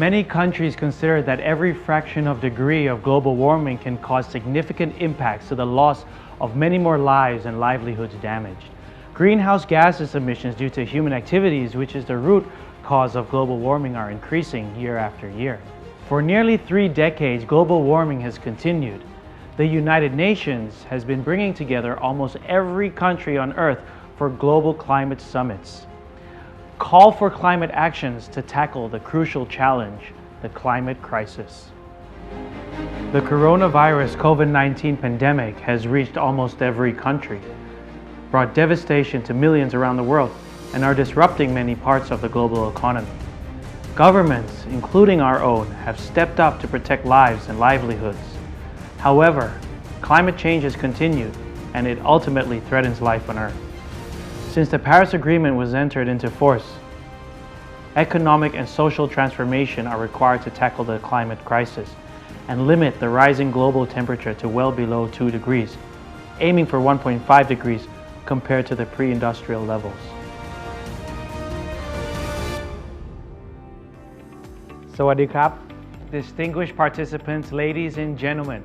Many countries consider that every fraction of degree of global warming can cause significant impacts to the loss of many more lives and livelihoods damaged. Greenhouse gases emissions due to human activities, which is the root cause of global warming, are increasing year after year. For nearly 3 decades, global warming has continued. The United Nations has been bringing together almost every country on Earth for global climate summits. Call for climate actions to tackle the crucial challenge, the climate crisis. The coronavirus COVID-19 pandemic has reached almost every country, brought devastation to millions around the world, and are disrupting many parts of the global economy. Governments, including our own, have stepped up to protect lives and livelihoods. However, climate change has continued, and it ultimately threatens life on Earth. Since the Paris Agreement was entered into force, economic and social transformation are required to tackle the climate crisis and limit the rising global temperature to well below 2 degrees, aiming for 1.5 degrees compared to the pre-industrial levels. สวัสดีครับ Distinguished participants, ladies and gentlemen,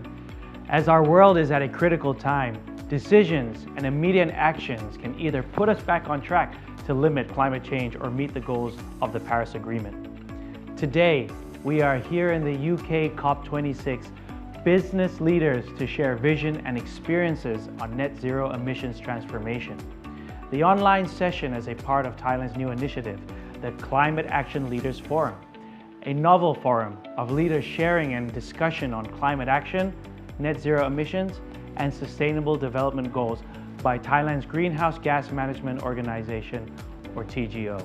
as our world is at a critical time, decisions and immediate actions can either put us back on track to limit climate change or meet the goals of the Paris Agreement. Today, we are here in the UK COP26 business leaders to share vision and experiences on net zero emissions transformation. The online session is a part of Thailand's new initiative, the Climate Action Leaders Forum, a novel forum of leaders sharing and discussion on climate action, net zero emissions, and sustainable development goals by Thailand's Greenhouse Gas Management Organization, or TGO.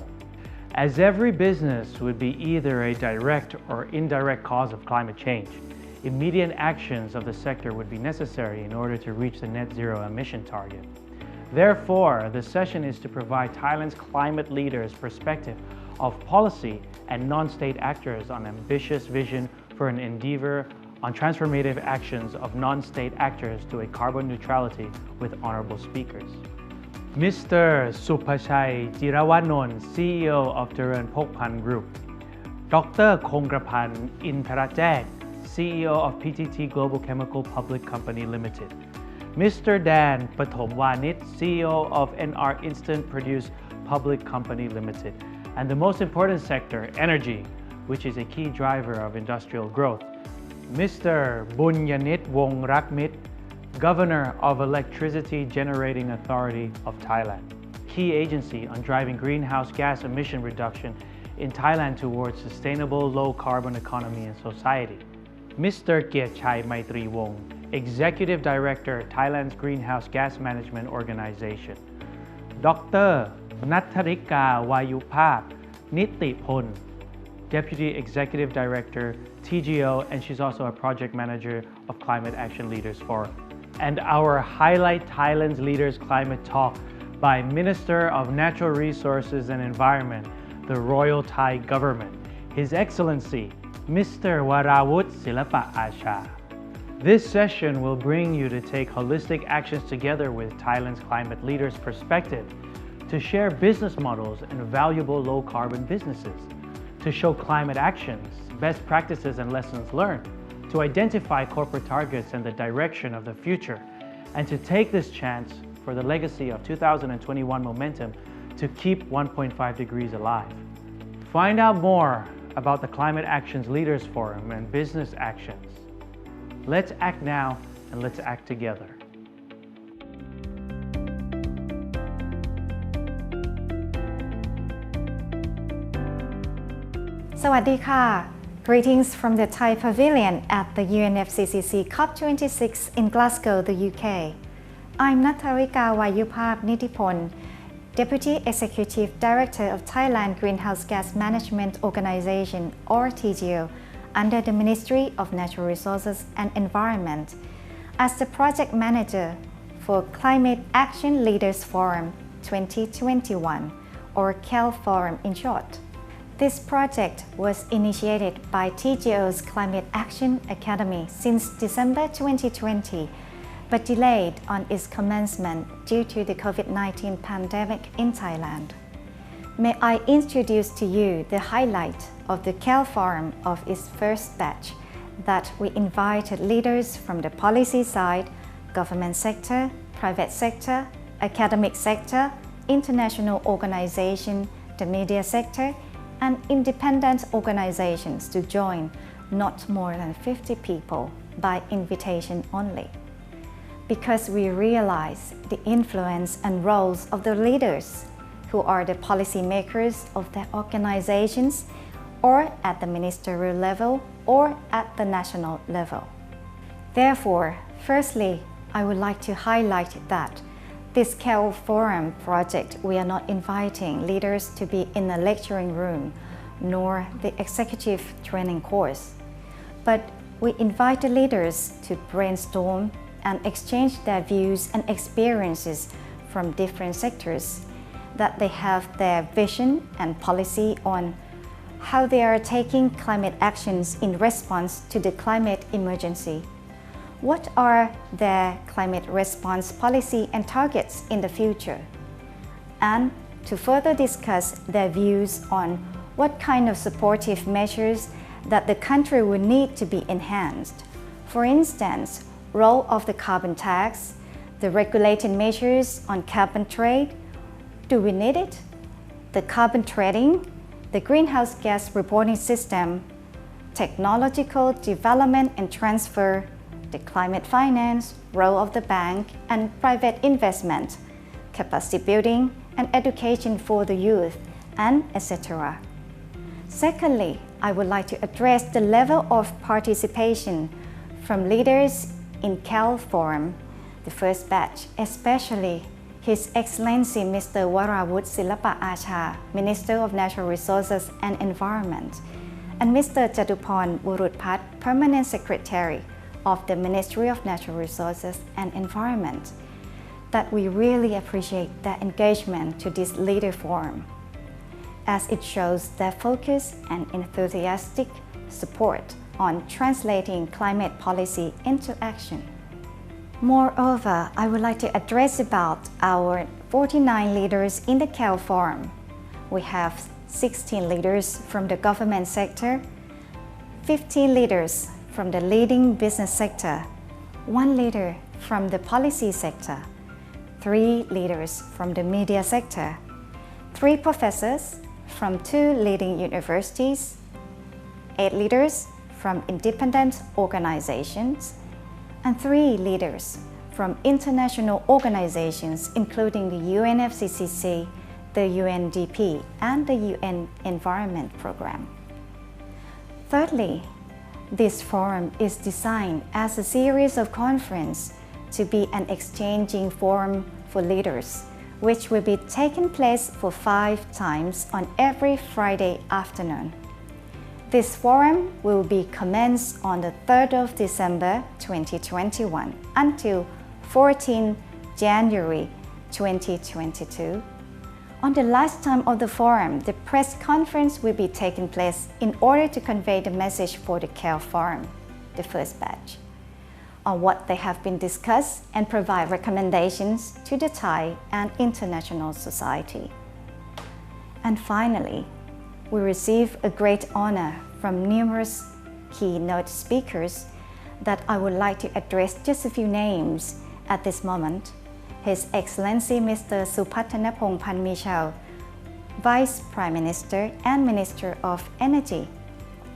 As every business would be either a direct or indirect cause of climate change, immediate actions of the sector would be necessary in order to reach the net zero emission target. Therefore, the session is to provide Thailand's climate leaders' perspective of policy and non-state actors on ambitious vision for an endeavor on transformative actions of non-state actors to a carbon neutrality with honorable speakers. Mr. Supachai Jirawanont, CEO of Dharan Pokpan Group, Dr. Kongrapan Intarajek, CEO of PTT Global Chemical Public Company Limited, Mr. Dan Pathomwanit, CEO of NR Instant Produce Public Company Limited, and the most important sector, energy, which is a key driver of industrial growth, Mr. Bunyanit Wongrakmit, Governor of Electricity Generating Authority of Thailand, key agency on driving greenhouse gas emission reduction in Thailand towards sustainable low-carbon economy and society. Mr. Kiachai Maitri Wong, Executive Director, Thailand's Greenhouse Gas Management Organization. Dr. Natharika Wayupap Nitipon, Deputy Executive Director, TGO, and she's also a Project Manager of Climate Action Leaders Forum. And our Highlight Thailand's Leaders Climate Talk by Minister of Natural Resources and Environment, the Royal Thai Government, His Excellency, Mr. Warawut Silapa Asha. This session will bring you to take holistic actions together with Thailand's climate leaders' perspective to share business models and valuable low-carbon businesses, to show climate actions, best practices and lessons learned, to identify corporate targets and the direction of the future, and to take this chance for the legacy of 2021 momentum to keep 1.5 degrees alive. Find out more about the Climate Actions Leaders Forum and business actions. Let's act now and let's act together. สวัสดีค่ะ Greetings from the Thai Pavilion at the UNFCCC COP26 in Glasgow, the UK. I'm Natharika Wayupap Nitipon, Deputy Executive Director of Thailand Greenhouse Gas Management Organization, or TGO, under the Ministry of Natural Resources and Environment, as the Project Manager for Climate Action Leaders Forum 2021, or CAL Forum in short. This project was initiated by TGO's Climate Action Academy since December 2020, but delayed on its commencement due to the COVID-19 pandemic in Thailand. may I introduce to you the highlight of the CAL Forum of its first batch that we invited leaders from the policy side, government sector, private sector, academic sector, international organization, the media sector, and independent organizations to join, not more than 50 people by invitation only. Because we realize the influence and roles of the leaders who are the policymakers of their organizations or at the ministerial level or at the national level. Therefore, firstly, I would like to highlight that this CAL Forum project, we are not inviting leaders to be in a lecturing room nor the executive training course, but we invite the leaders to brainstorm and exchange their views and experiences from different sectors, that they have their vision and policy on how they are taking climate actions in response to the climate emergency. What are their climate response policy and targets in the future? And to further discuss their views on what kind of supportive measures that the country will need to be enhanced. For instance, role of the carbon tax, the regulated measures on carbon trade. Do we need it? The carbon trading, the greenhouse gas reporting system, technological development and transfer, the climate finance, role of the bank and private investment, capacity building and education for the youth, and etc. Secondly, I would like to address the level of participation from leaders in CAL Forum, the first batch, especially His Excellency Mr. Warawut Silapa Acha, Minister of Natural Resources and Environment, and Mr. Jatuporn Burutpat, Permanent Secretary of the Ministry of Natural Resources and Environment, that we really appreciate their engagement to this leader forum, as it shows their focus and enthusiastic support on translating climate policy into action. Moreover, I would like to address about our 49 leaders in the CAL Forum. We have 16 leaders from the government sector, 15 leaders from the leading business sector, 1 leader from the policy sector, 3 leaders from the media sector, 3 professors from 2 leading universities, 8 leaders from independent organizations, and 3 leaders from international organizations including the UNFCCC, the UNDP, and the UN Environment Programme. Thirdly, this forum is designed as a series of conferences to be an exchanging forum for leaders, which will be taking place for 5 times on every Friday afternoon. This forum will be commenced on the 3rd of December 2021 until 14 January 2022. On the last time of the forum, the press conference will be taking place in order to convey the message for the CAL Forum, the first batch, on what they have been discussed and provide recommendations to the Thai and international society. And finally, we receive a great honor from numerous keynote speakers that I would like to address just a few names at this moment. His Excellency Mr. Supathanapong Panmichal, Vice Prime Minister and Minister of Energy,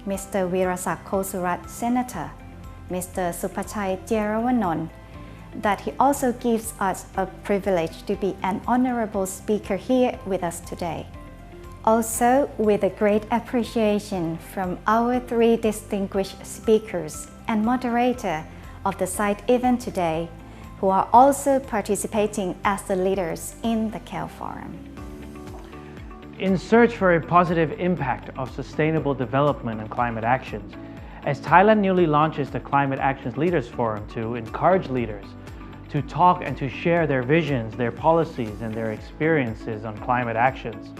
Mr. Wirasak Kosurat, Senator, Mr. Supachai Jerawanon, that he also gives us a privilege to be an honorable speaker here with us today. Also, with a great appreciation from our 3 distinguished speakers and moderator of the side event today, who are also participating as the leaders in the CAL Forum. In search for a positive impact of sustainable development and climate actions, as Thailand newly launches the Climate Actions Leaders Forum to encourage leaders to talk and to share their visions, their policies, and their experiences on climate actions,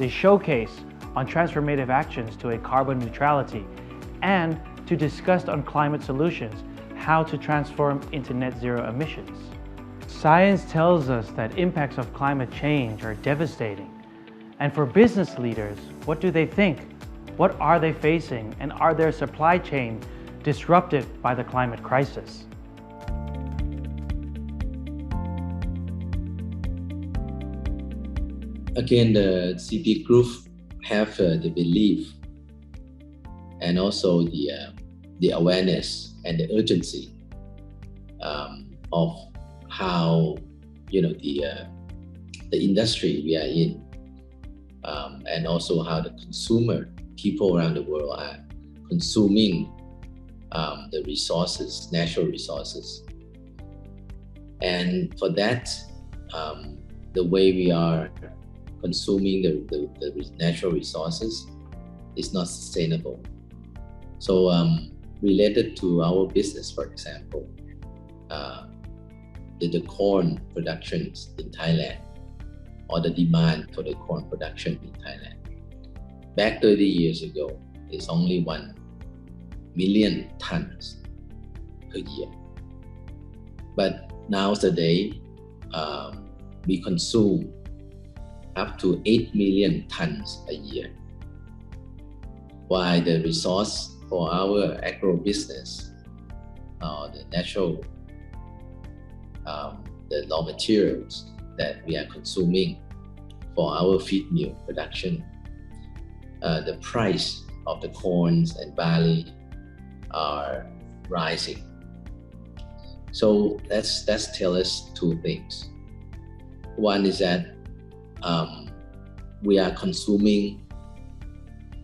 a showcase on transformative actions to a carbon neutrality, and to discuss on climate solutions, how to transform into net zero emissions. Science tells us that impacts of climate change are devastating, And for business leaders, what do they think? What are they facing? And are their supply chain disrupted by the climate crisis? Again, the CP Group have the belief and also the awareness and the urgency of how the industry we are in, and also how the consumer people around the world are consuming the resources, natural resources, and for that, the way we are consuming the natural resources is not sustainable. So related to our business, for example, the corn productions in Thailand or the demand for the corn production in Thailand. Back 30 years ago, it's only 1 million tons per year. But nowadays, we consume up to 8 million tons a year, while the resource for our agro business, the natural, the raw materials that we are consuming for our feed meal production, the price of the corns and barley are rising. So that's tell us two things. One is that we are consuming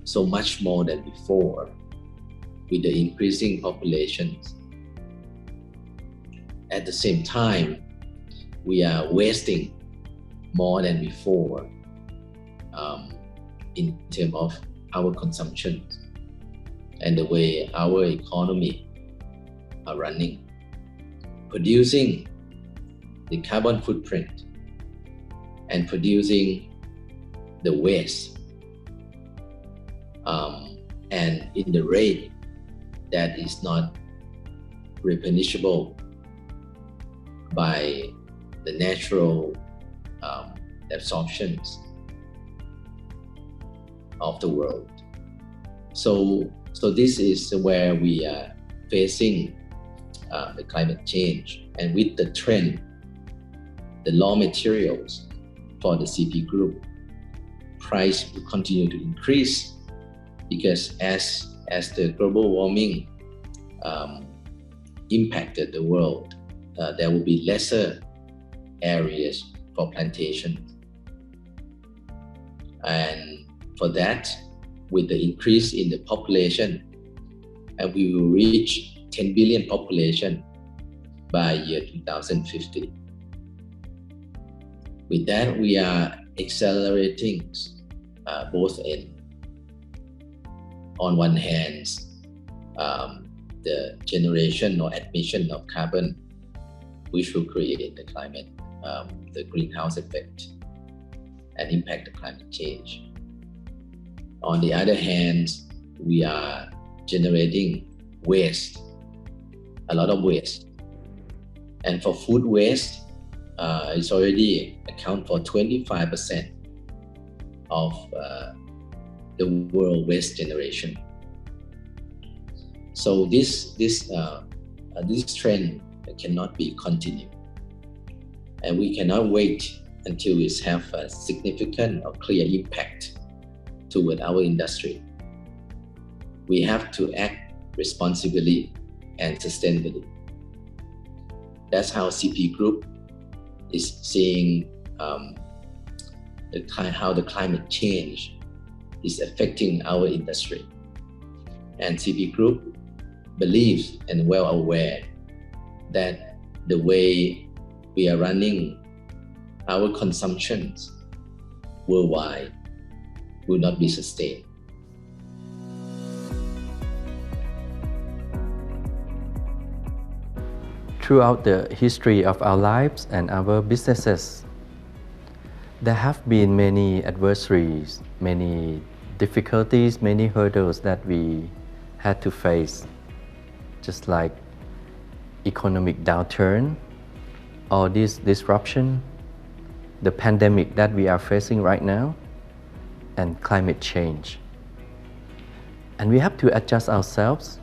so much more than before with the increasing populations. At the same time, we are wasting more than before in terms of our consumption and the way our economy are running, producing the carbon footprint and producing the waste, and in the rate that is not replenishable by the natural absorptions of the world. So this is where we are facing the climate change, and with the trend, the raw materials for the CP Group price will continue to increase, because as the global warming impacted the world, there will be lesser areas for plantation, and for that, with the increase in the population, and we will reach 10 billion population by year 2050. With that, we are accelerating both on one hand, the generation or emission of carbon, which will create the climate, the greenhouse effect, and impact the climate change. On the other hand, we are generating waste, a lot of waste. And for food waste, it's already account for 25% of the world waste generation. So this trend cannot be continued, and we cannot wait until it has a significant or clear impact toward our industry. We have to act responsibly and sustainably. That's how CP Group is seeing how the climate change is affecting our industry. And CP Group believes and well aware that the way we are running our consumptions worldwide will not be sustained. Throughout the history of our lives and our businesses, there have been many adversaries, many difficulties, many hurdles that we had to face, just like economic downturn, all this disruption, the pandemic that we are facing right now, and climate change. And we have to adjust ourselves,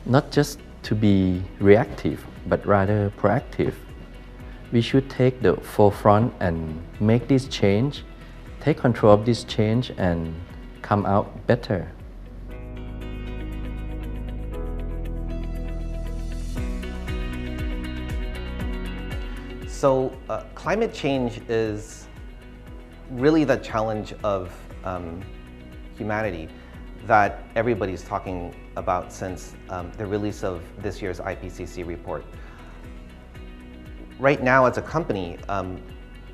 not just to be reactive, but rather proactive. We should take the forefront and make this change, take control of this change and come out better. So climate change is really the challenge of humanity that everybody's talking about since the release of this year's IPCC report. Right now, as a company,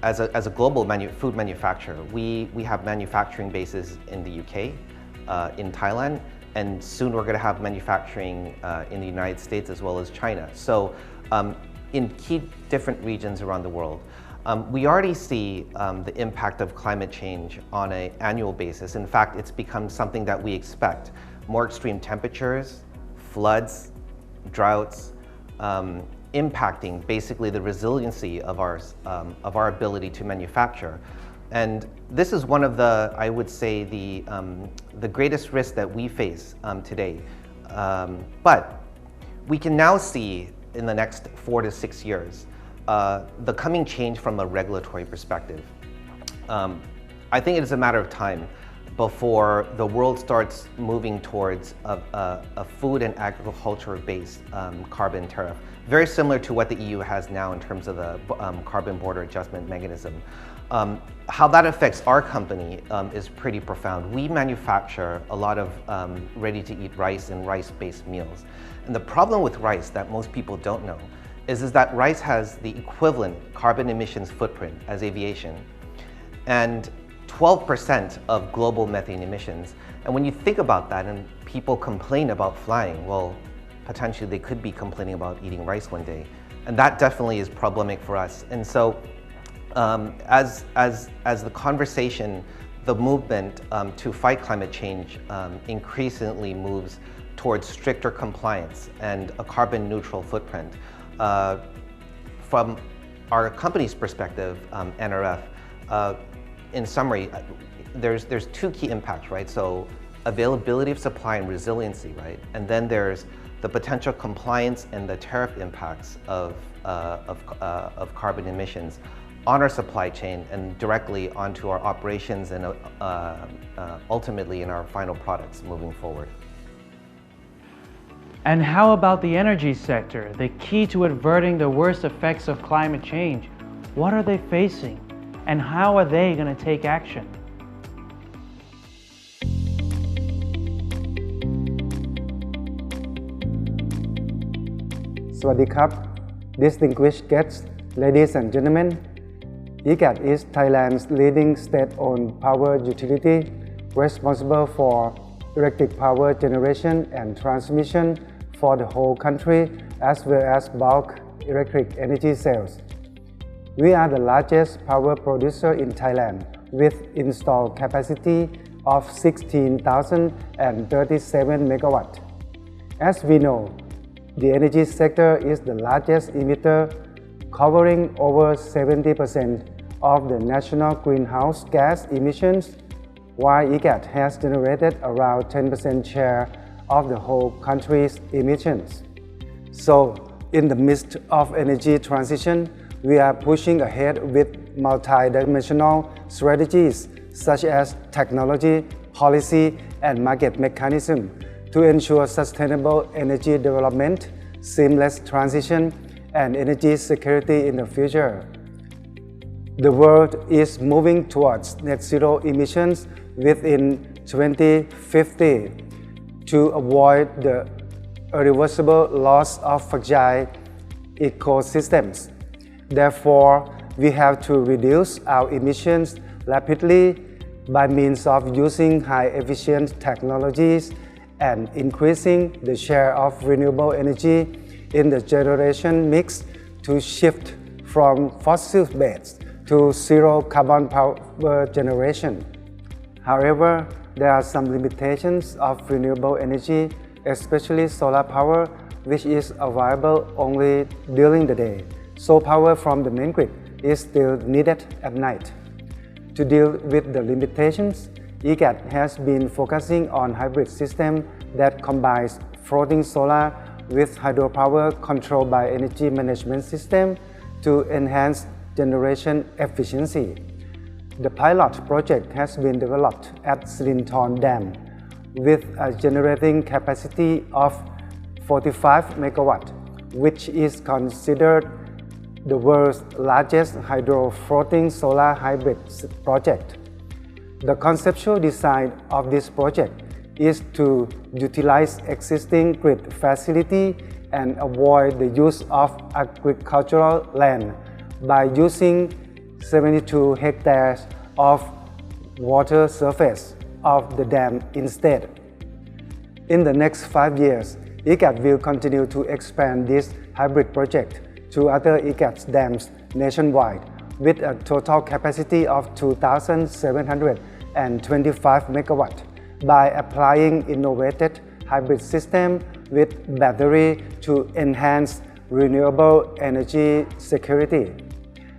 as a global food manufacturer, we have manufacturing bases in the UK, in Thailand, and soon we're going to have manufacturing in the United States as well as China. So in key different regions around the world. We already see the impact of climate change on an annual basis. In fact, it's become something that we expect. More extreme temperatures, floods, droughts, impacting basically the resiliency of our ability to manufacture. And this is one of the, I would say, the greatest risks that we face today. But we can now see in the next 4 to 6 years the coming change from a regulatory perspective. I think it is a matter of time before the world starts moving towards a food and agriculture-based carbon tariff, very similar to what the EU has now in terms of the carbon border adjustment mechanism. How that affects our company is pretty profound. We manufacture a lot of ready-to-eat rice and rice-based meals. And the problem with rice that most people don't know is that rice has the equivalent carbon emissions footprint as aviation and 12% of global methane emissions. And when you think about that and people complain about flying, well, potentially they could be complaining about eating rice one day. And that definitely is problematic for us. And so as the conversation, the movement to fight climate change increasingly moves towards stricter compliance and a carbon neutral footprint. From our company's perspective, NRF, in summary, there's two key impacts, right? So availability of supply and resiliency, right? And then there's the potential compliance and the tariff impacts of carbon emissions on our supply chain and directly onto our operations and ultimately in our final products moving forward. And how about the energy sector, the key to averting the worst effects of climate change? What are they facing? And how are they going to take action? Distinguished guests, ladies and gentlemen, ECAD is Thailand's leading state-owned power utility responsible for electric power generation and transmission for the whole country as well as bulk electric energy sales. We are the largest power producer in Thailand with installed capacity of 16,037 megawatts. As we know, the energy sector is the largest emitter, covering over 70% of the national greenhouse gas emissions, while ECAD has generated around 10% share of the whole country's emissions. So, in the midst of energy transition, we are pushing ahead with multi-dimensional strategies such as technology, policy, and market mechanism to ensure sustainable energy development, seamless transition, and energy security in the future. The world is moving towards net zero emissions within 2050 to avoid the irreversible loss of fragile ecosystems. Therefore, we have to reduce our emissions rapidly by means of using high-efficient technologies and increasing the share of renewable energy in the generation mix to shift from fossil-based to zero carbon power generation. However, there are some limitations of renewable energy, especially solar power, which is available only during the day. So power from the main grid is still needed at night. To deal with the limitations, ECAT has been focusing on hybrid system that combines floating solar with hydropower controlled by energy management system to enhance generation efficiency. The pilot project has been developed at Silinthorn Dam with a generating capacity of 45 megawatt, which is considered the world's largest hydro-floating solar hybrid project. The conceptual design of this project is to utilize existing grid facility and avoid the use of agricultural land by using 72 hectares of water surface of the dam instead. In the next 5 years, ECAT will continue to expand this hybrid project to other ECAT dams nationwide with a total capacity of 2,725 megawatt by applying innovative hybrid system with battery to enhance renewable energy security.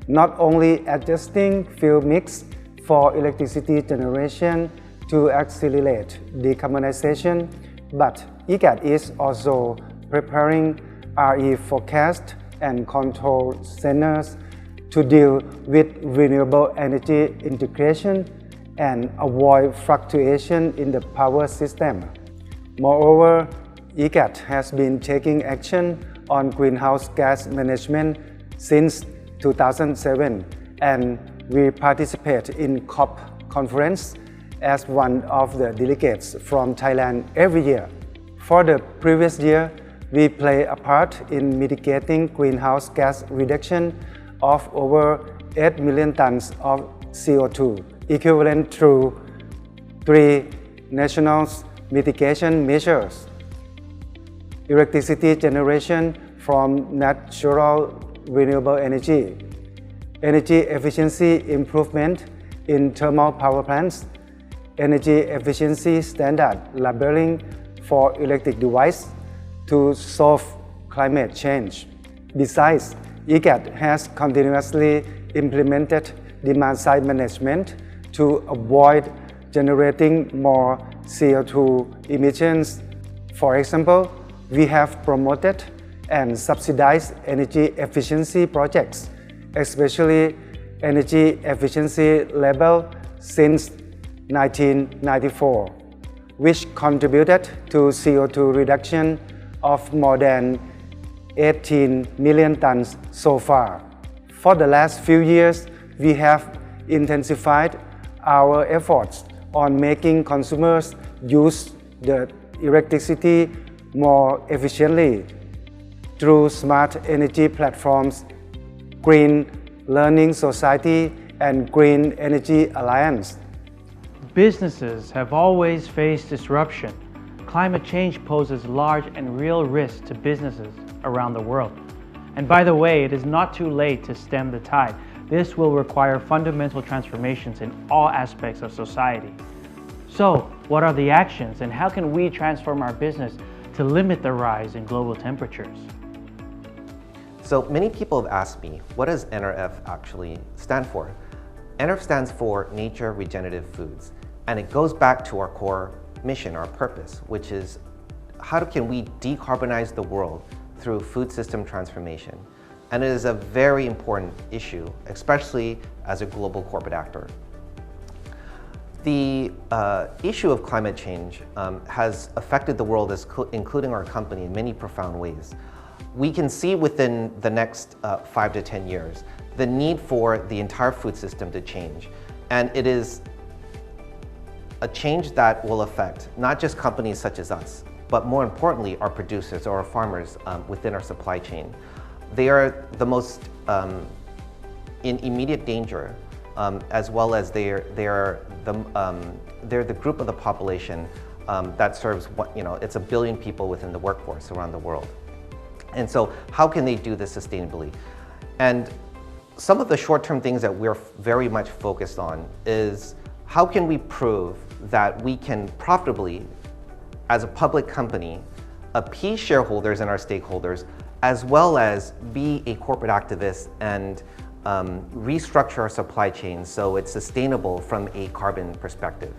Not only adjusting fuel mix for electricity generation to accelerate decarbonization, but ECAT is also preparing RE forecast and control centers to deal with renewable energy integration and avoid fluctuation in the power system. Moreover, ECAT has been taking action on greenhouse gas management since 2007, and we participate in COP conference as one of the delegates from Thailand every year. For the previous year, we play a part in mitigating greenhouse gas reduction of over 8 million tons of CO2, equivalent to 3 national mitigation measures: electricity generation from natural renewable energy, energy efficiency improvement in thermal power plants, energy efficiency standard labeling for electric devices to solve climate change. Besides, ECAT has continuously implemented demand-side management to avoid generating more CO2 emissions. For example, we have promoted and subsidized energy efficiency projects, especially energy efficiency label since 1994, which contributed to CO2 reduction of more than 18 million tons so far. For the last few years, we have intensified our efforts on making consumers use the electricity more efficiently through smart energy platforms, Green Learning Society, and Green Energy Alliance. Businesses have always faced disruption. Climate change poses large and real risks to businesses around the world. And by the way, it is not too late to stem the tide. This will require fundamental transformations in all aspects of society. So, what are the actions and how can we transform our business to limit the rise in global temperatures? So many people have asked me, what does NRF actually stand for? NRF stands for Nature Regenerative Foods, and it goes back to our core mission, our purpose, which is how can we decarbonize the world through food system transformation? And it is a very important issue, especially as a global corporate actor. The issue of climate change has affected the world, including our company, in many profound ways. We can see within the next 5 to 10 years the need for the entire food system to change. And it is a change that will affect not just companies such as us, but more importantly, our producers or our farmers within our supply chain. They are the most in immediate danger, as well as they're the group of the population that serves, it's 1 billion people within the workforce around the world. And so how can they do this sustainably? And some of the short-term things that we're very much focused on is how can we prove that we can profitably, as a public company, appease shareholders and our stakeholders, as well as be a corporate activist and restructure our supply chain so it's sustainable from a carbon perspective.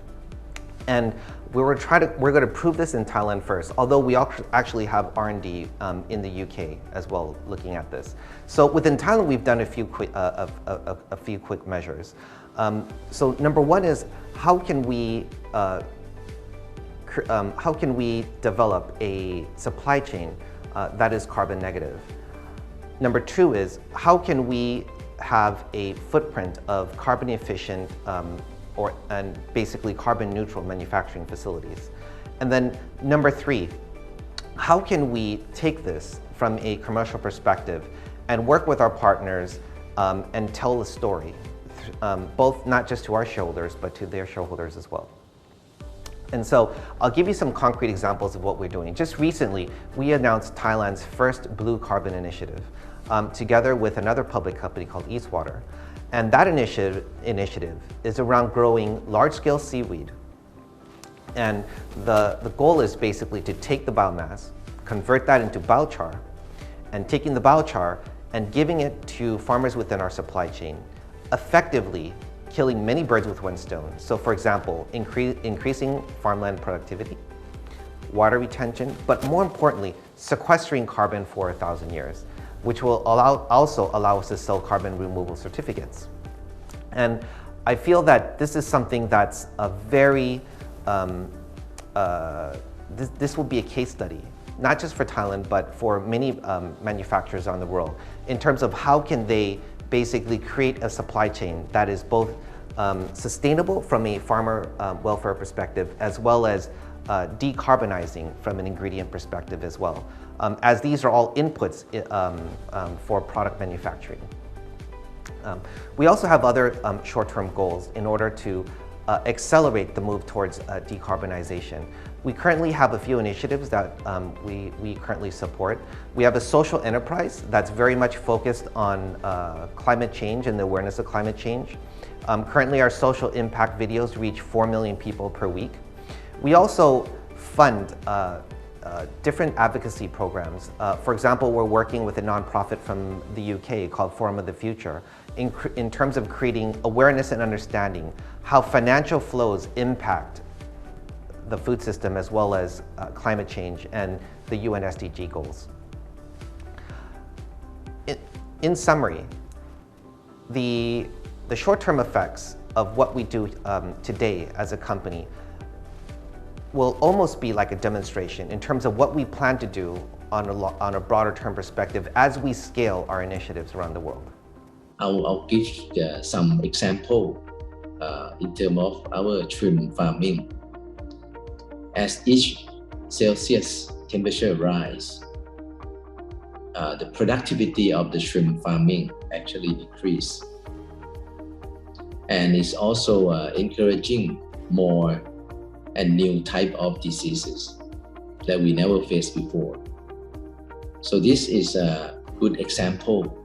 And we're going to prove this in Thailand first, although we actually have R&D in the UK as well looking at this. So within Thailand, we've done a few quick measures. So number one is how can we develop a supply chain that is carbon negative? Number two is how can we have a footprint of carbon efficient and basically carbon neutral manufacturing facilities. And then number three, how can we take this from a commercial perspective and work with our partners and tell the story, both not just to our shareholders, but to their shareholders as well. And so I'll give you some concrete examples of what we're doing. Just recently, we announced Thailand's first blue carbon initiative together with another public company called Eastwater. And that initiative is around growing large-scale seaweed. And the goal is basically to take the biomass, convert that into biochar, and taking the biochar and giving it to farmers within our supply chain, effectively killing many birds with one stone. So for example, increasing farmland productivity, water retention, but more importantly, sequestering carbon for 1,000 years, which will also allow us to sell carbon removal certificates. And I feel that this is something that's a very, this will be a case study, not just for Thailand, but for many manufacturers around the world, in terms of how can they basically create a supply chain that is both sustainable from a farmer welfare perspective, as well as decarbonizing from an ingredient perspective as well, as these are all inputs for product manufacturing. We also have other short-term goals in order to accelerate the move towards decarbonization. We currently have a few initiatives that we currently support. We have a social enterprise that's very much focused on climate change and the awareness of climate change. Currently, our social impact videos reach 4 million people per week. We also fund different advocacy programs. For example, we're working with a nonprofit from the UK called Forum of the Future in terms of creating awareness and understanding how financial flows impact the food system as well as climate change and the UN SDG goals. In summary, the short-term effects of what we do today as a company will almost be like a demonstration in terms of what we plan to do on a broader term perspective as we scale our initiatives around the world. I'll give some example in terms of our shrimp farming. As each Celsius temperature rise, the productivity of the shrimp farming actually decrease, and it's also encouraging more and new type of diseases that we never faced before. So this is a good example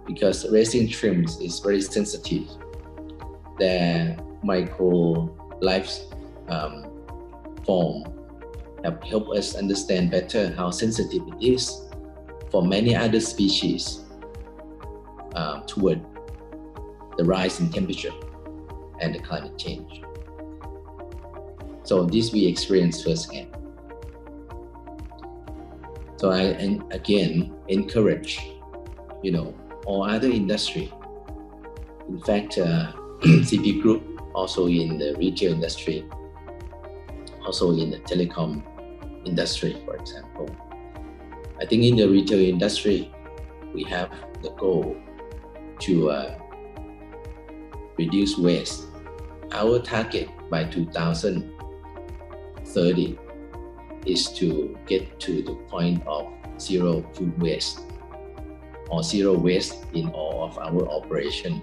because raising shrimps is very sensitive. Their micro life form have helped us understand better how sensitive it is for many other species toward the rise in temperature and the climate change. So this we experience firsthand. So I again encourage, all other industry. In fact, CP Group also in the retail industry, also in the telecom industry, for example. I think in the retail industry, we have the goal to reduce waste. Our target by 2030 is to get to the point of zero food waste or zero waste in all of our operation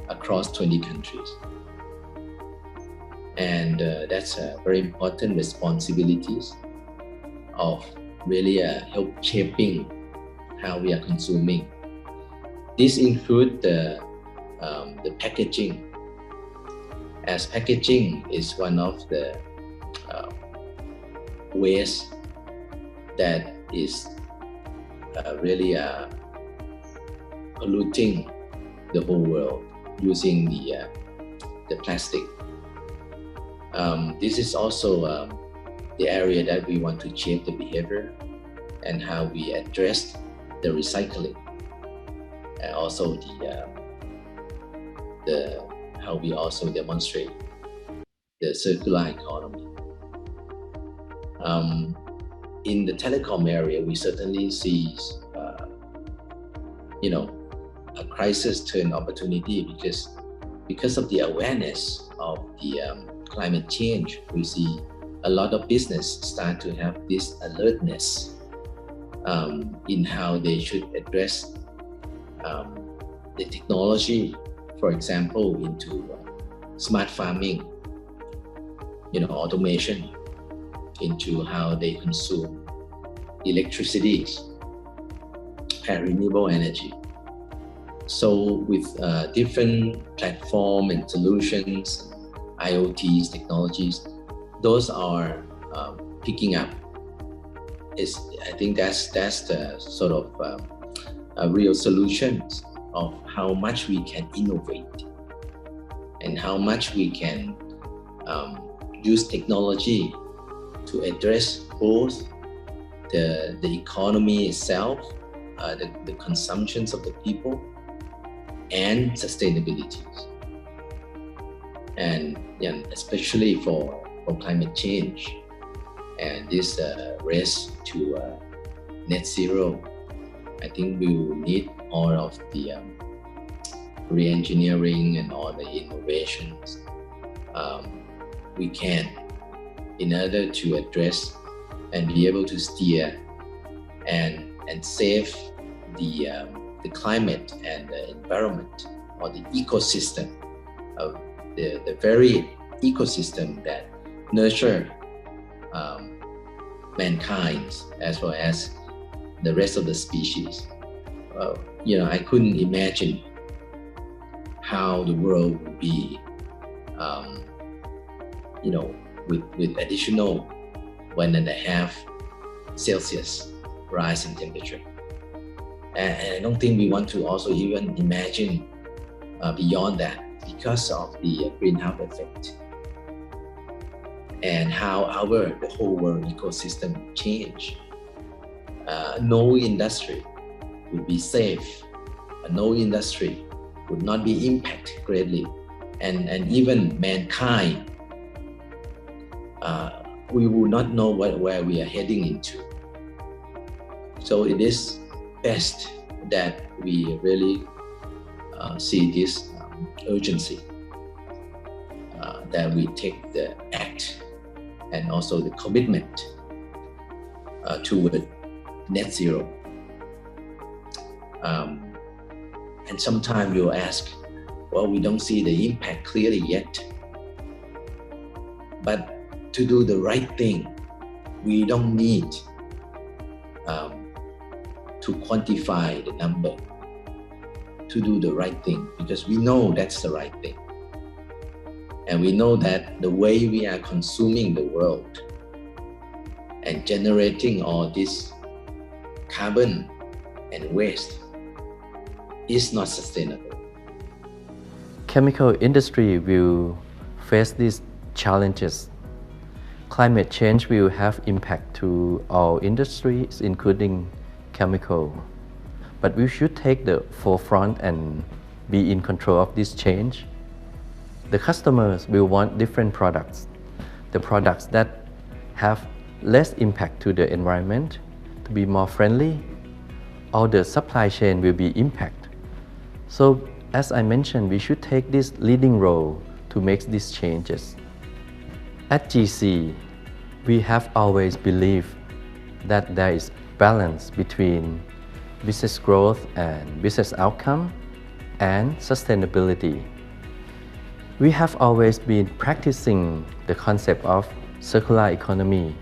across 20 countries. And that's a very important responsibilities of really help shaping how we are consuming. This includes the packaging, as packaging is one of the waste that is really polluting the whole world using the plastic This is also the area that we want to shape the behavior and how we address the recycling, and also the how we also demonstrate the circular economy. In the telecom area, we certainly see, a crisis turn opportunity because of the awareness of the climate change. We see a lot of business start to have this alertness in how they should address the technology, for example, into smart farming, automation, into how they consume electricity and renewable energy. So with different platform and solutions, IoTs, technologies, those are picking up. I think that's the sort of real solutions of how much we can innovate and how much we can use technology to address both the economy itself, the consumptions of the people, and sustainability. And especially for climate change and this race to net zero, I think we will need all of the re-engineering and all the innovations we can in order to address and be able to steer and save the climate and the environment or the ecosystem of the very ecosystem that nurture mankind as well as the rest of the species. I couldn't imagine how the world would be, with additional 1.5 Celsius rise in temperature. And I don't think we want to also even imagine beyond that because of the greenhouse effect and how the whole world ecosystem change. No industry would be safe. No industry would not be impacted greatly. And even mankind, we will not know where we are heading into. So it is best that we really see this urgency, that we take the act and also the commitment toward net zero. And sometimes you'll ask, well, we don't see the impact clearly yet. But to do the right thing, we don't need to quantify the number to do the right thing, because we know that's the right thing. And we know that the way we are consuming the world and generating all this carbon and waste is not sustainable. Chemical industry will face these challenges. Climate change will have impact to all industries, including chemical. But we should take the forefront and be in control of this change. The customers will want different products. The products that have less impact to the environment, to be more friendly. All the supply chain will be impacted. So as I mentioned, we should take this leading role to make these changes. At GC, we have always believed that there is balance between business growth and business outcome and sustainability. We have always been practicing the concept of circular economy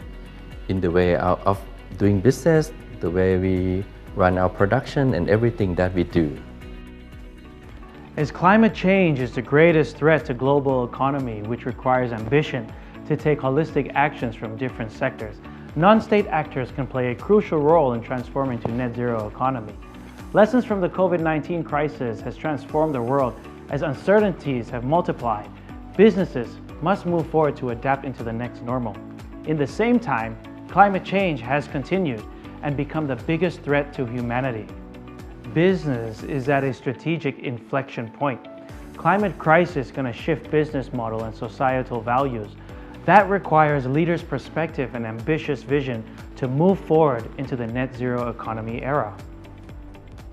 in the way of doing business, the way we run our production and everything that we do. As climate change is the greatest threat to global economy, which requires ambition to take holistic actions from different sectors, non-state actors can play a crucial role in transforming to net zero economy. Lessons from the COVID-19 crisis has transformed the world as uncertainties have multiplied. Businesses, must move forward to adapt into the next normal. In the same time, climate change has continued and become the biggest threat to humanity. Business is at a strategic inflection point. Climate crisis is going to shift business model and societal values. That requires leaders' perspective and ambitious vision to move forward into the net zero economy era.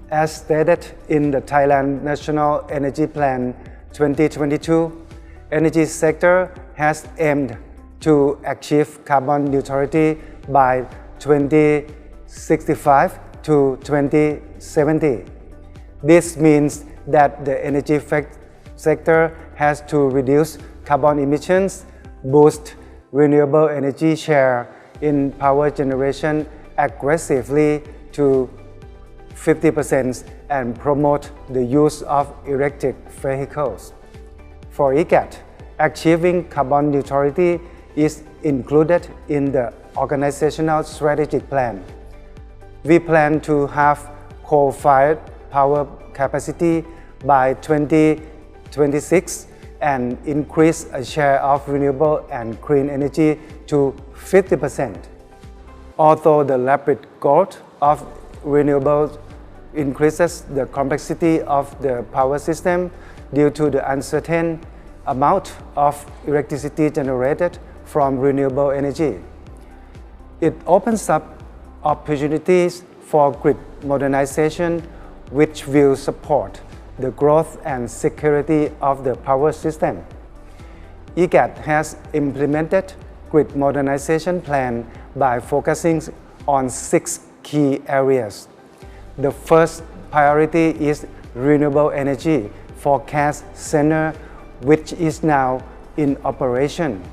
As stated in the Thailand National Energy Plan 2022, energy sector has aimed to achieve carbon neutrality by 2065 to 2070. This means that the energy sector has to reduce carbon emissions, boost renewable energy share in power generation aggressively to 50% and promote the use of electric vehicles. For ICAT, achieving carbon neutrality is included in the organizational strategic plan. We plan to have coal-fired power capacity by 2026 and increase a share of renewable and clean energy to 50%. Although the rapid growth of renewables increases the complexity of the power system due to the uncertain amount of electricity generated from renewable energy. It opens up opportunities for grid modernization, which will support the growth and security of the power system. ICAT has implemented grid modernization plan by focusing on 6 key areas. The first priority is renewable energy forecast center, which is now in operation.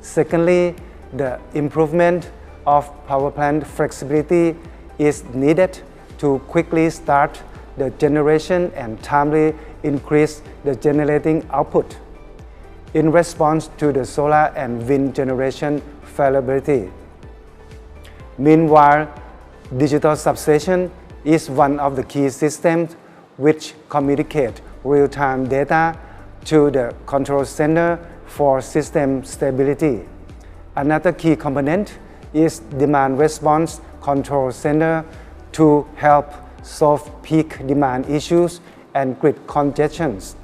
Secondly, the improvement of power plant flexibility is needed to quickly start the generation and timely increase the generating output in response to the solar and wind generation availability. Meanwhile, digital substation is one of the key systems which communicate real-time data to the control center for system stability. Another key component is demand response control center to help solve peak demand issues and grid congestions.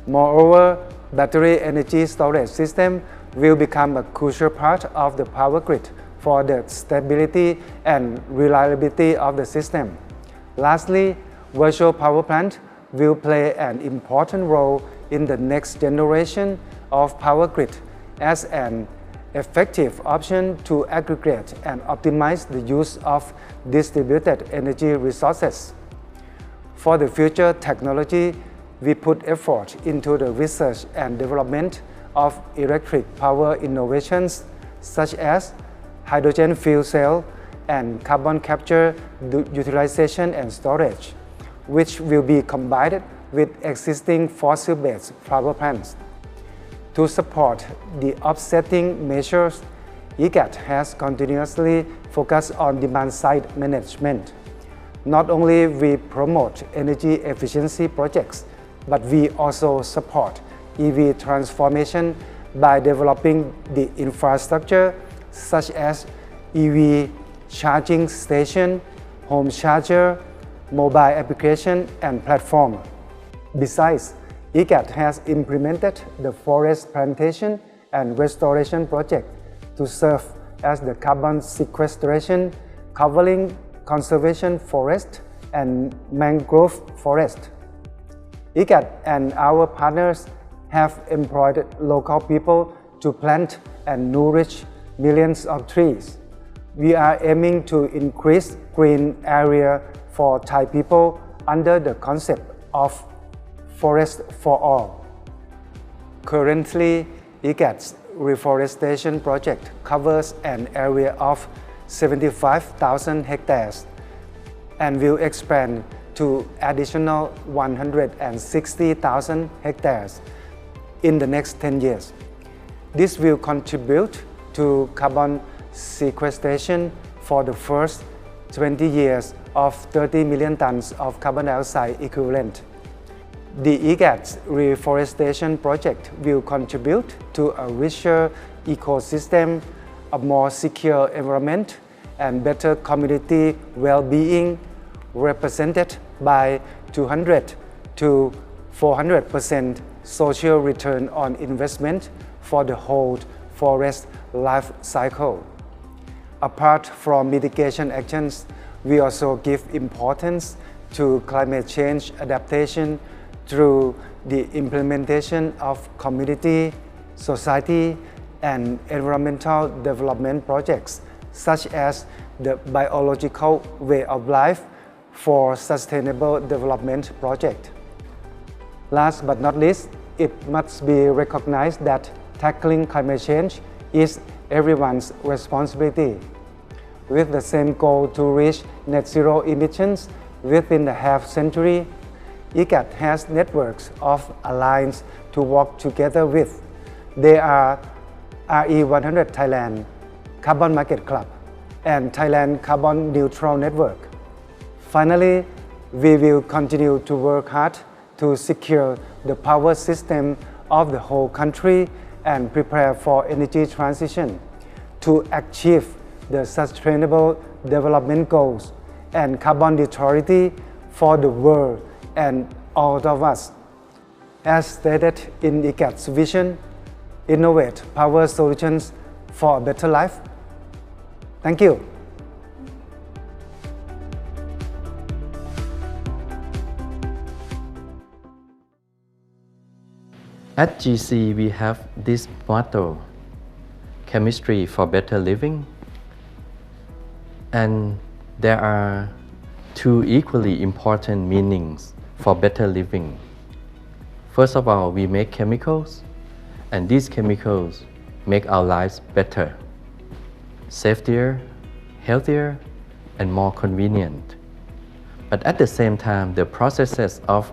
Moreover, battery energy storage system will become a crucial part of the power grid for the stability and reliability of the system. Lastly, virtual power plant will play an important role in the next generation of power grid as an effective option to aggregate and optimize the use of distributed energy resources. For the future technology, we put effort into the research and development of electric power innovations such as hydrogen fuel cell and carbon capture utilization and storage, which will be combined with existing fossil-based power plants. To support the offsetting measures, ICAT has continuously focused on demand-side management. Not only we promote energy efficiency projects, but we also support EV transformation by developing the infrastructure such as EV charging station, home charger, mobile application, and platform. Besides, ICAT has implemented the forest plantation and restoration project to serve as the carbon sequestration, covering conservation forest and mangrove forest. ICAT and our partners have employed local people to plant and nourish millions of trees. We are aiming to increase green area for Thai people under the concept of Forest for All. Currently, ICAT's reforestation project covers an area of 75,000 hectares and will expand to additional 160,000 hectares in the next 10 years. This will contribute to carbon sequestration for the first 20 years of 30 million tons of carbon dioxide equivalent. The IGAD's reforestation project will contribute to a richer ecosystem, a more secure environment, and better community well-being, represented by 200 to 400% social return on investment for the whole forest life cycle. Apart from mitigation actions, we also give importance to climate change adaptation through the implementation of community, society, and environmental development projects such as the Biological Way of Life for Sustainable Development project. Last but not least, it must be recognized that tackling climate change is everyone's responsibility. With the same goal to reach net zero emissions within the half century, IGAD has networks of alliances to work together with. They are RE100 Thailand, Carbon Market Club, and Thailand Carbon Neutral Network. Finally, we will continue to work hard to secure the power system of the whole country and prepare for energy transition to achieve the Sustainable Development Goals and carbon neutrality for the world and all of us. As stated in IGAD's vision, innovate power solutions for a better life. Thank you. At GC, we have this motto, chemistry for better living. And there are two equally important meanings for better living. First of all, we make chemicals, and these chemicals make our lives better, safer, healthier, and more convenient. But at the same time, the processes of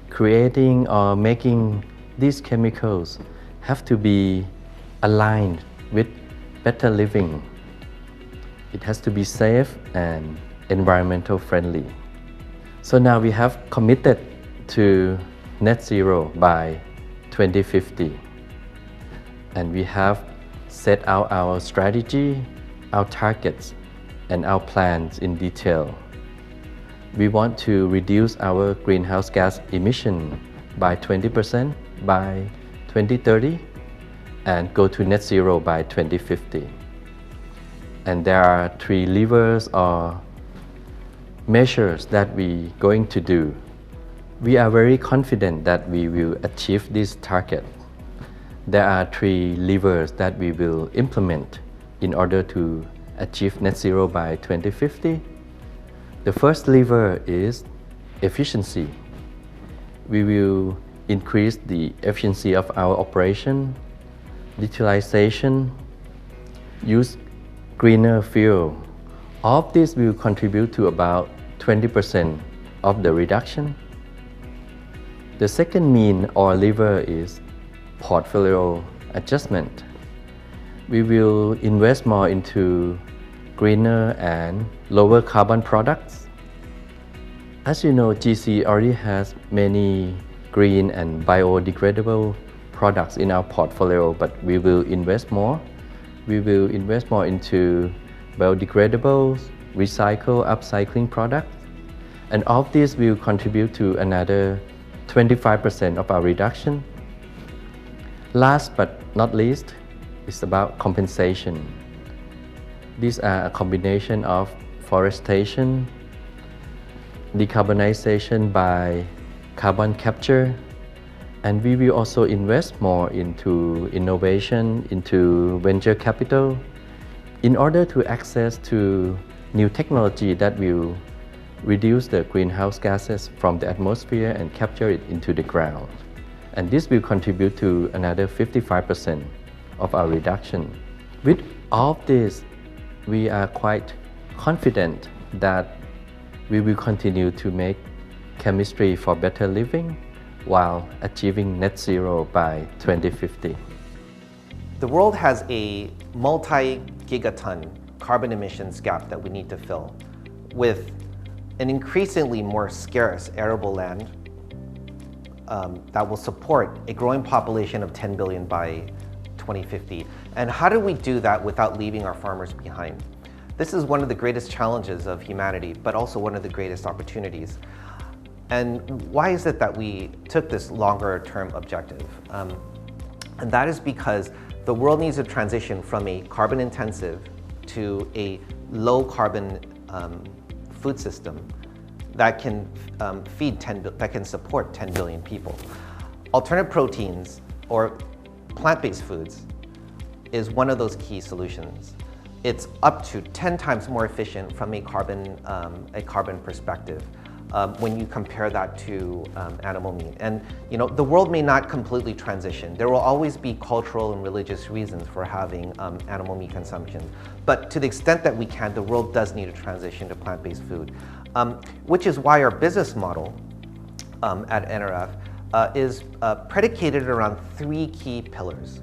creating or making these chemicals have to be aligned with better living. It has to be safe and environmental friendly. So now we have committed to net zero by 2050. And we have set out our strategy, our targets, and our plans in detail. We want to reduce our greenhouse gas emission by 20% by 2030 and go to net zero by 2050. And there are three levers or measures that we're going to do. We are very confident that we will achieve this target. There are three levers that we will implement in order to achieve net zero by 2050. The first lever is efficiency. We will increase the efficiency of our operation, digitalization, use greener fuel. All of this will contribute to about 20% of the reduction. The second mean or lever is portfolio adjustment. We will invest more into greener and lower carbon products. As you know, GC already has many green and biodegradable products in our portfolio, but we will invest more. We will invest more into biodegradables, recycle, upcycling products, and all of this will contribute to another 25% of our reduction. Last but not least, is about compensation. These are a combination of forestation, decarbonization by carbon capture, and we will also invest more into innovation, into venture capital, in order to access to new technology that will reduce the greenhouse gases from the atmosphere and capture it into the ground. And this will contribute to another 55% of our reduction. With all of this, we are quite confident that we will continue to make chemistry for better living while achieving net zero by 2050. The world has a multi-gigaton carbon emissions gap that we need to fill with an increasingly more scarce arable land, that will support a growing population of 10 billion by 2050. And how do we do that without leaving our farmers behind? This is one of the greatest challenges of humanity, but also one of the greatest opportunities. And why is it that we took this longer term objective? And that is because the world needs to transition from a carbon intensive to a low carbon food system that can that can support 10 billion people. Alternative proteins or plant-based foods is one of those key solutions. It's up to 10 times more efficient from a carbon perspective when you compare that to animal meat. And the world may not completely transition. There will always be cultural and religious reasons for having animal meat consumption. But to the extent that we can, the world does need to transition to plant-based food, which is why our business model at NRF is predicated around 3 key pillars.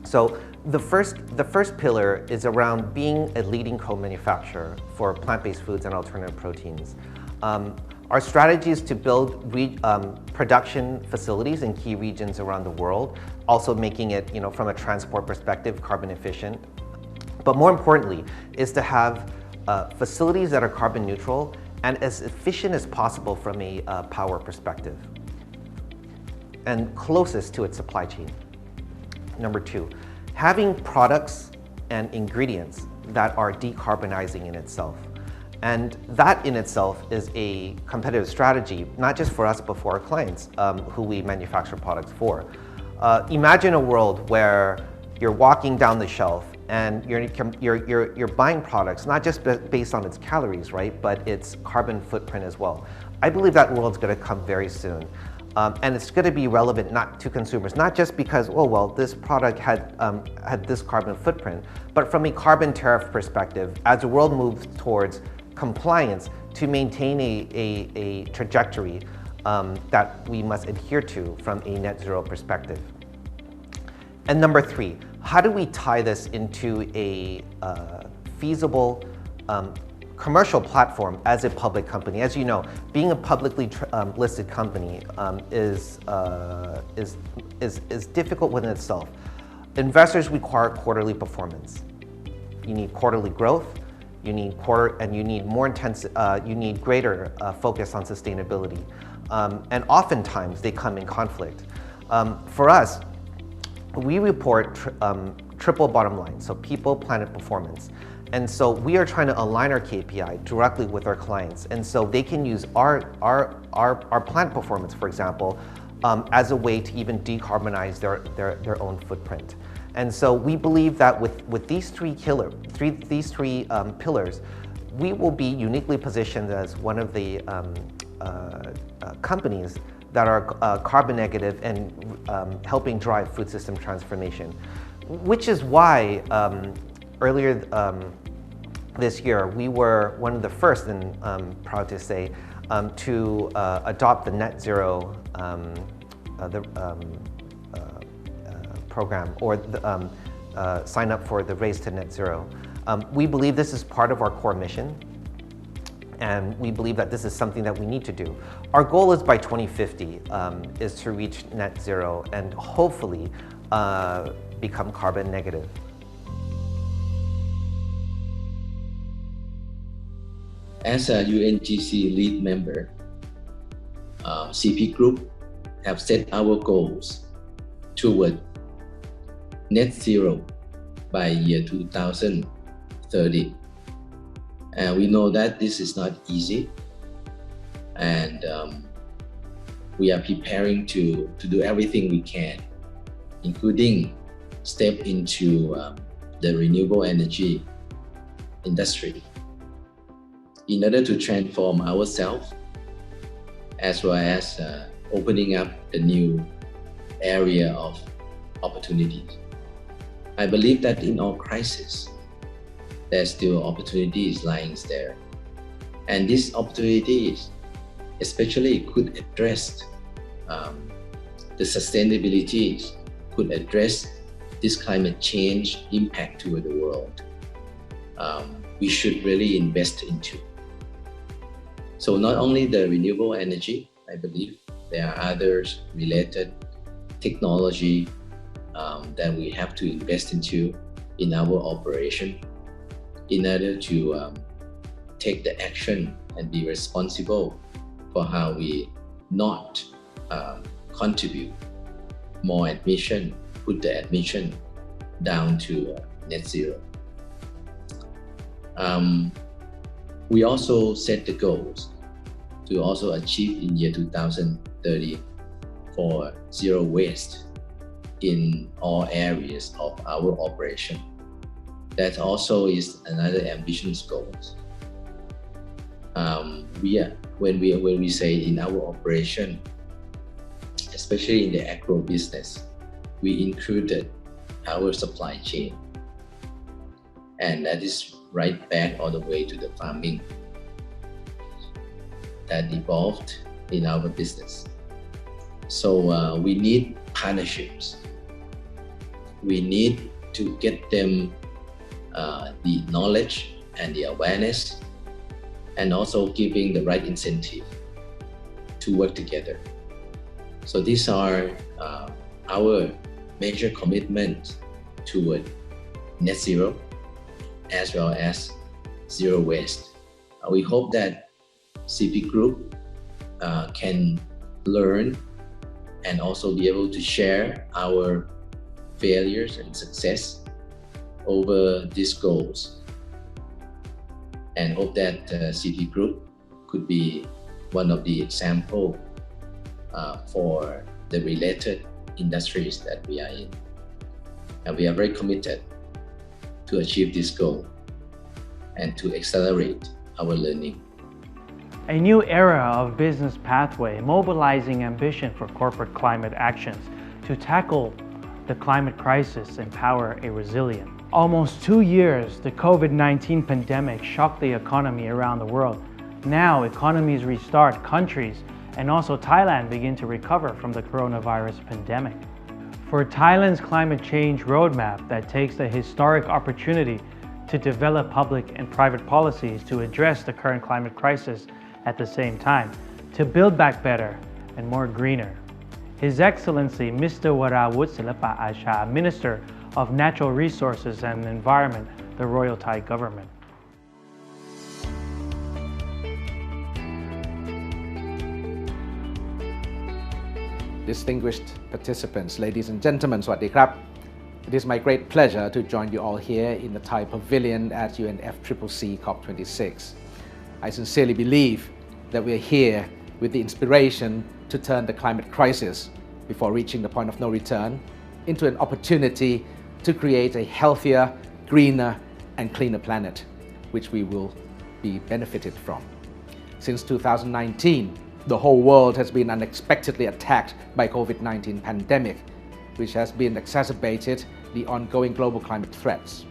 So the first pillar is around being a leading co-manufacturer for plant-based foods and alternative proteins. Our strategy is to build production facilities in key regions around the world, also making it, from a transport perspective, carbon efficient. But more importantly, is to have facilities that are carbon neutral and as efficient as possible from a power perspective, and closest to its supply chain. Number 2, having products and ingredients that are decarbonizing in itself. And that in itself is a competitive strategy, not just for us, but for our clients who we manufacture products for. Imagine a world where you're walking down the shelf and you're buying products, not just based on its calories, right, but its carbon footprint as well. I believe that world's gonna come very soon. And it's going to be relevant not to consumers, not just because, oh well, this product had this carbon footprint, but from a carbon tariff perspective, as the world moves towards compliance to maintain a trajectory that we must adhere to from a net zero perspective. And number 3, how do we tie this into a feasible commercial platform as a public company? As you know, being a publicly listed company is difficult within itself. Investors require quarterly performance. You need quarterly growth. You need more intense. You need greater focus on sustainability, and oftentimes they come in conflict. For us, we report triple bottom line, so people, planet, performance. And so we are trying to align our KPI directly with our clients. And so they can use our plant performance, for example, as a way to even decarbonize their own footprint. And so we believe that with these three pillars, we will be uniquely positioned as one of the companies that are carbon negative and helping drive food system transformation. Which is why earlier this year, we were one of the first, and proud to say, to adopt the net zero program, or sign up for the race to net zero. We believe this is part of our core mission, and we believe that this is something that we need to do. Our goal is by 2050 is to reach net zero and hopefully become carbon negative. As a UNGC lead member, CP Group have set our goals toward net zero by year 2030. And we know that this is not easy, and we are preparing to do everything we can, including step into the renewable energy industry in order to transform ourselves, as well as opening up a new area of opportunities. I believe that in all crises, there's still opportunities lying there. And these opportunities especially could address the sustainability, could address this climate change impact to the world. We should really invest into. So not only the renewable energy, I believe, there are others related technology that we have to invest into in our operation in order to take the action and be responsible for how we not contribute more admission, put the admission down to net zero. We also set the goals to also achieve in year 2030 for zero waste in all areas of our operation. That also is another ambitious goal. When we say in our operation, especially in the agro business, we included our supply chain, and that is right back all the way to the farming that evolved in our business. So we need partnerships. We need to get them the knowledge and the awareness, and also giving the right incentive to work together. So these are our major commitments toward net zero as well as zero waste. We hope that CP Group can learn and also be able to share our failures and success over these goals, and hope that CP Group could be one of the example for the related industries that we are in. And we are very committed to achieve this goal and to accelerate our learning. A new era of business pathway, mobilizing ambition for corporate climate actions to tackle the climate crisis and power a resilient. Almost 2 years, the COVID-19 pandemic shocked the economy around the world. Now, economies restart, countries and also Thailand begin to recover from the coronavirus pandemic. For Thailand's climate change roadmap that takes the historic opportunity to develop public and private policies to address the current climate crisis at the same time, to build back better and more greener. His Excellency Mr. Warawut Silapa Asha, Minister of Natural Resources and Environment, the Royal Thai Government. Distinguished participants, ladies and gentlemen, Swadee Krab. It is my great pleasure to join you all here in the Thai Pavilion at UNFCCC COP26. I sincerely believe that we are here with the inspiration to turn the climate crisis, before reaching the point of no return, into an opportunity to create a healthier, greener and cleaner planet, which we will be benefited from. Since 2019, the whole world has been unexpectedly attacked by COVID-19 pandemic, which has been exacerbated the ongoing global climate threats.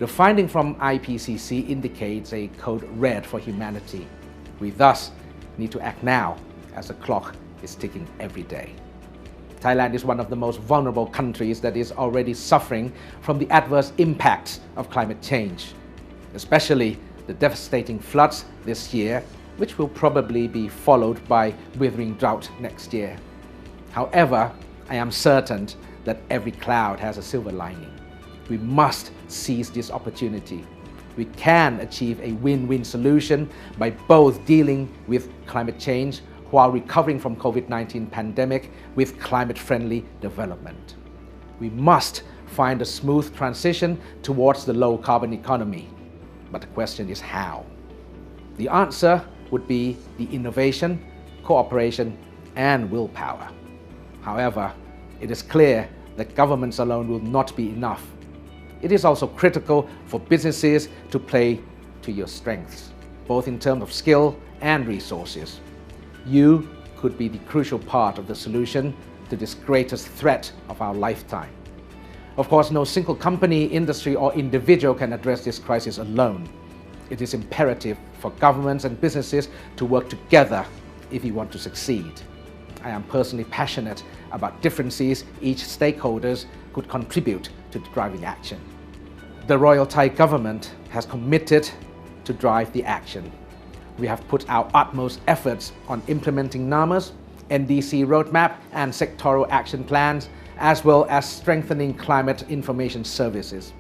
The finding from IPCC indicates a code red for humanity. We thus need to act now, as the clock is ticking every day. Thailand is one of the most vulnerable countries that is already suffering from the adverse impacts of climate change, especially the devastating floods this year, which will probably be followed by withering drought next year. However, I am certain that every cloud has a silver lining. We must seize this opportunity. We can achieve a win-win solution by both dealing with climate change while recovering from COVID-19 pandemic with climate-friendly development. We must find a smooth transition towards the low-carbon economy. But the question is how? The answer would be the innovation, cooperation, and willpower. However, it is clear that governments alone will not be enough. It is also critical for businesses to play to your strengths, both in terms of skill and resources. You could be the crucial part of the solution to this greatest threat of our lifetime. Of course, no single company, industry, or individual can address this crisis alone. It is imperative for governments and businesses to work together if we want to succeed. I am personally passionate about differences each stakeholders could contribute to driving action. The Royal Thai Government has committed to drive the action. We have put our utmost efforts on implementing NAMAs NDC roadmap and sectoral action plans, as well as strengthening climate information services.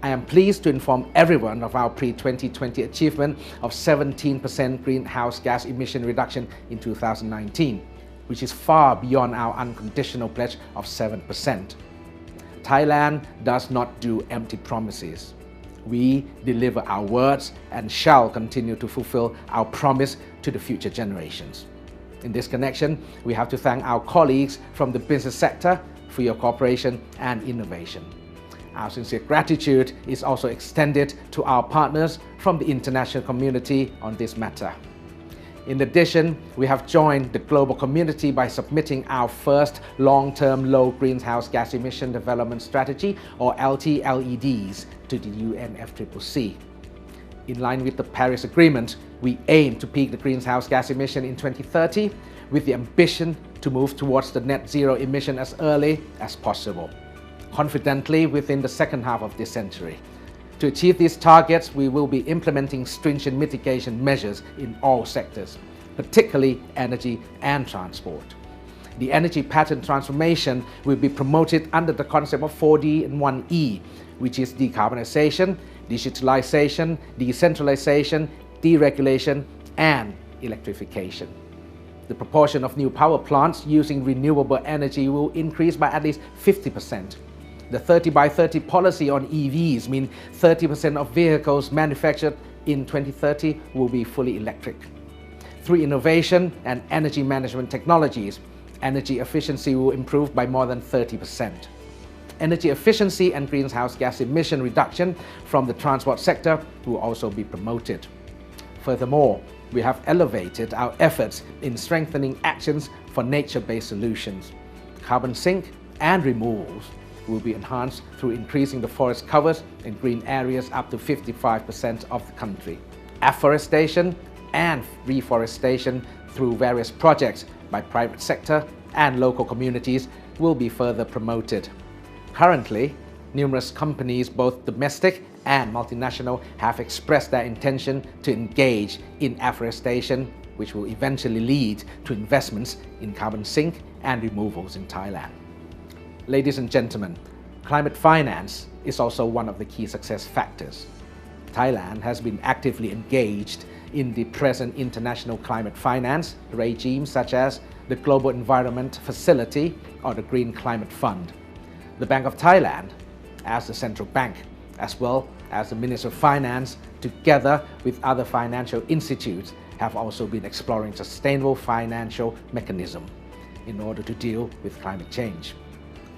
I am pleased to inform everyone of our pre-2020 achievement of 17% greenhouse gas emission reduction in 2019, which is far beyond our unconditional pledge of 7%. Thailand does not do empty promises. We deliver our words and shall continue to fulfill our promise to the future generations. In this connection, we have to thank our colleagues from the business sector for your cooperation and innovation. Our sincere gratitude is also extended to our partners from the international community on this matter. In addition, we have joined the global community by submitting our first long-term low greenhouse gas emission development strategy, or LTLEDs, to the UNFCCC. In line with the Paris Agreement, we aim to peak the greenhouse gas emission in 2030 with the ambition to move towards the net zero emission as early as possible, confidently within the second half of this century. To achieve these targets, we will be implementing stringent mitigation measures in all sectors, particularly energy and transport. The energy pattern transformation will be promoted under the concept of 4D and 1E, which is decarbonization, digitalization, decentralization, deregulation, and electrification. The proportion of new power plants using renewable energy will increase by at least 50%. The 30 by 30 policy on EVs means 30% of vehicles manufactured in 2030 will be fully electric. Through innovation and energy management technologies, energy efficiency will improve by more than 30%. Energy efficiency and greenhouse gas emission reduction from the transport sector will also be promoted. Furthermore, we have elevated our efforts in strengthening actions for nature-based solutions. Carbon sink and removals will be enhanced through increasing the forest covers in green areas up to 55% of the country. Afforestation and reforestation through various projects by private sector and local communities will be further promoted. Currently, numerous companies, both domestic and multinational, have expressed their intention to engage in afforestation, which will eventually lead to investments in carbon sink and removals in Thailand. Ladies and gentlemen, climate finance is also one of the key success factors. Thailand has been actively engaged in the present international climate finance regime, such as the Global Environment Facility or the Green Climate Fund. The Bank of Thailand, as the central bank, as well as the Minister of Finance, together with other financial institutes, have also been exploring sustainable financial mechanism in order to deal with climate change.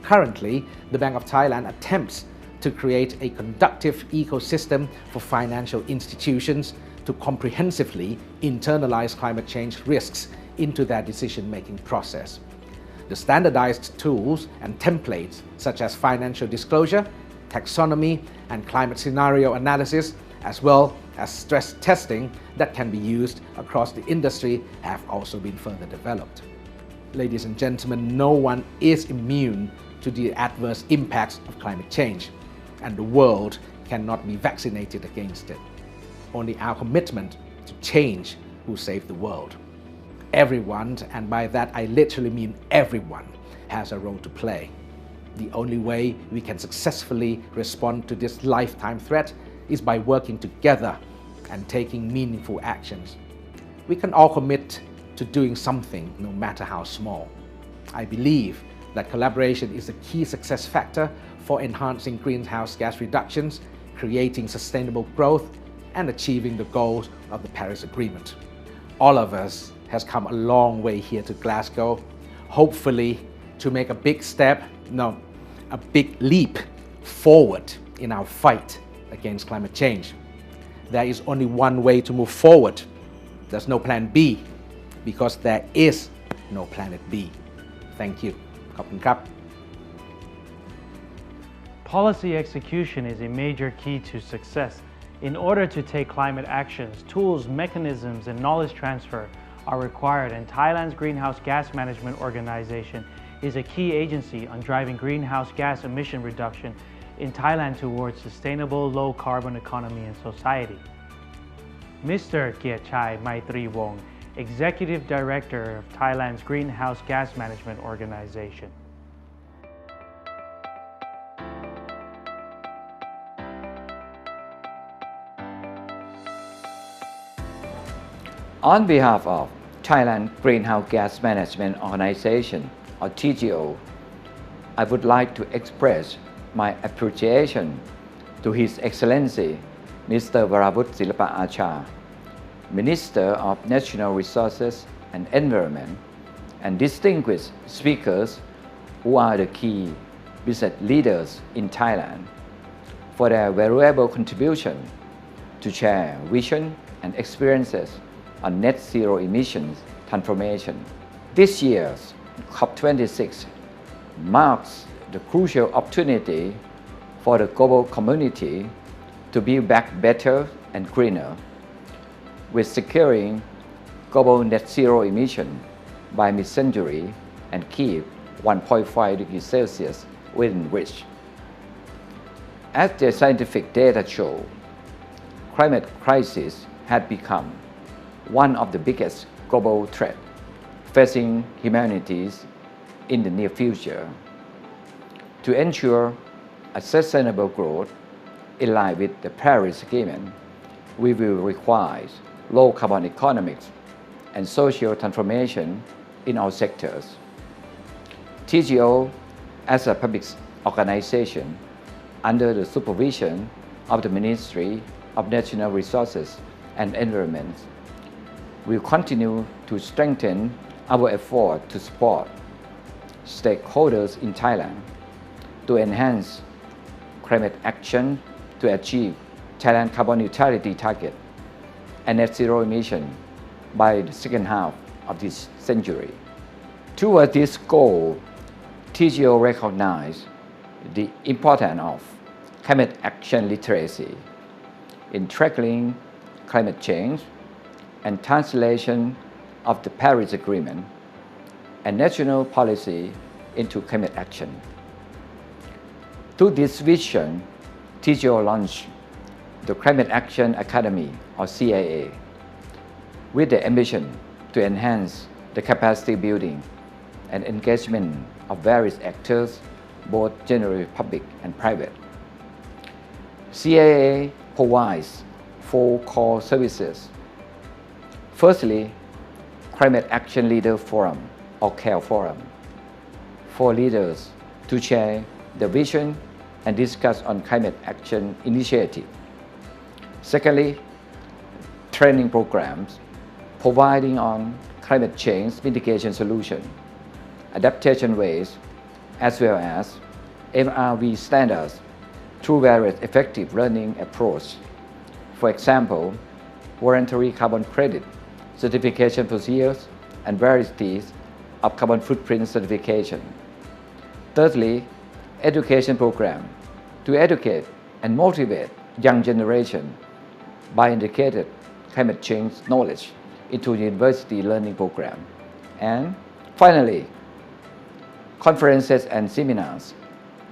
Currently, the Bank of Thailand attempts to create a conducive ecosystem for financial institutions to comprehensively internalize climate change risks into their decision-making process. The standardized tools and templates such as financial disclosure, taxonomy, and climate scenario analysis, as well as stress testing that can be used across the industry, have also been further developed. Ladies and gentlemen, no one is immune to the adverse impacts of climate change, and the world cannot be vaccinated against it. Only our commitment to change will save the world. Everyone, and by that I literally mean everyone, has a role to play. The only way we can successfully respond to this lifetime threat is by working together and taking meaningful actions. We can all commit to doing something, no matter how small. I believe that collaboration is a key success factor for enhancing greenhouse gas reductions, creating sustainable growth, and achieving the goals of the Paris Agreement. All of us has come a long way here to Glasgow, hopefully to make a big leap forward in our fight against climate change. There is only one way to move forward. There's no plan B, because there is no planet B. Thank you. ขอบคุณครับ Policy execution is a major key to success. In order to take climate actions, tools, mechanisms, and knowledge transfer are required, and Thailand's Greenhouse Gas Management Organization is a key agency on driving greenhouse gas emission reduction in Thailand towards sustainable low-carbon economy and society. Mr. Kiachai Maitri Wong Executive Director of Thailand's Greenhouse Gas Management Organization. On behalf of Thailand Greenhouse Gas Management Organization, or TGO, I would like to express my appreciation to His Excellency Mr. Varavut Silapa Acha, Minister of National Resources and Environment, and distinguished speakers who are the key business leaders in Thailand for their valuable contribution to share vision and experiences on net zero emissions transformation. This year's COP26 marks the crucial opportunity for the global community to build back better and greener, with securing global net zero emission by mid-century and keep 1.5 degrees Celsius within reach. As the scientific data show, climate crisis had become one of the biggest global threats facing humanity in the near future. To ensure a sustainable growth in line with the Paris Agreement, we will require low carbon economics and social transformation in all sectors. TGO, as a public organization under the supervision of the Ministry of National Resources and Environment, will continue to strengthen our effort to support stakeholders in Thailand to enhance climate action to achieve Thailand carbon neutrality target and net zero emission by the second half of this century. Toward this goal, TGO recognizes the importance of climate action literacy in tackling climate change and translation of the Paris Agreement and national policy into climate action. Through this vision, TGO launched the Climate Action Academy, or CAA, with the ambition to enhance the capacity building and engagement of various actors, both generally public and private. CAA provides 4 core services. Firstly, Climate Action Leader Forum, or CAL Forum, for leaders to share the vision and discuss on climate action initiative. Secondly, training programs providing on climate change mitigation solution, adaptation ways, as well as MRV standards through various effective learning approaches. For example, voluntary carbon credit certification procedures and varieties of carbon footprint certification. Thirdly, education program to educate and motivate young generation by integrated climate change knowledge into university learning program. And finally, conferences and seminars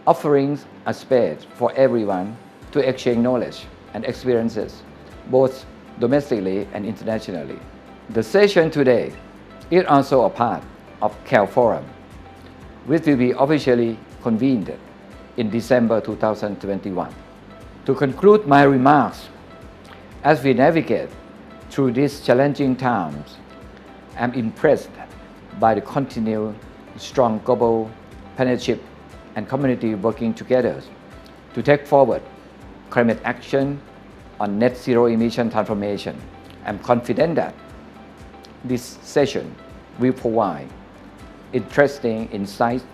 offering a space for everyone to exchange knowledge and experiences, both domestically and internationally. The session today is also a part of CAL Forum, which will be officially convened in December 2021. To conclude my remarks, as we navigate through these challenging times, I'm impressed by the continued strong global partnership and community working together to take forward climate action on net zero emission transformation. I'm confident that this session will provide interesting insights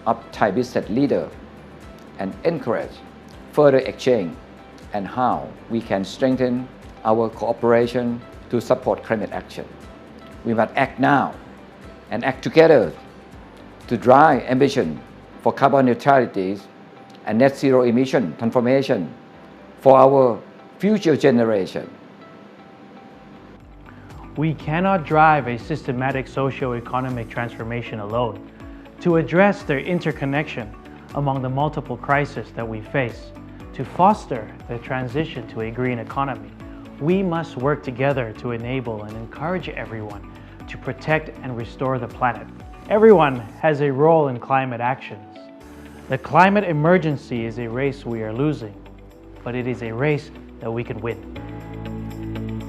of Thai business leaders and encourage further exchange and how we can strengthen our cooperation to support climate action. We must act now and act together to drive ambition for carbon neutrality and net zero emission transformation for our future generation. We cannot drive a systematic socio-economic transformation alone. To address their interconnection among the multiple crises that we face, to foster the transition to a green economy, we must work together to enable and encourage everyone to protect and restore the planet. Everyone has a role in climate actions. The climate emergency is a race we are losing, but it is a race that we can win.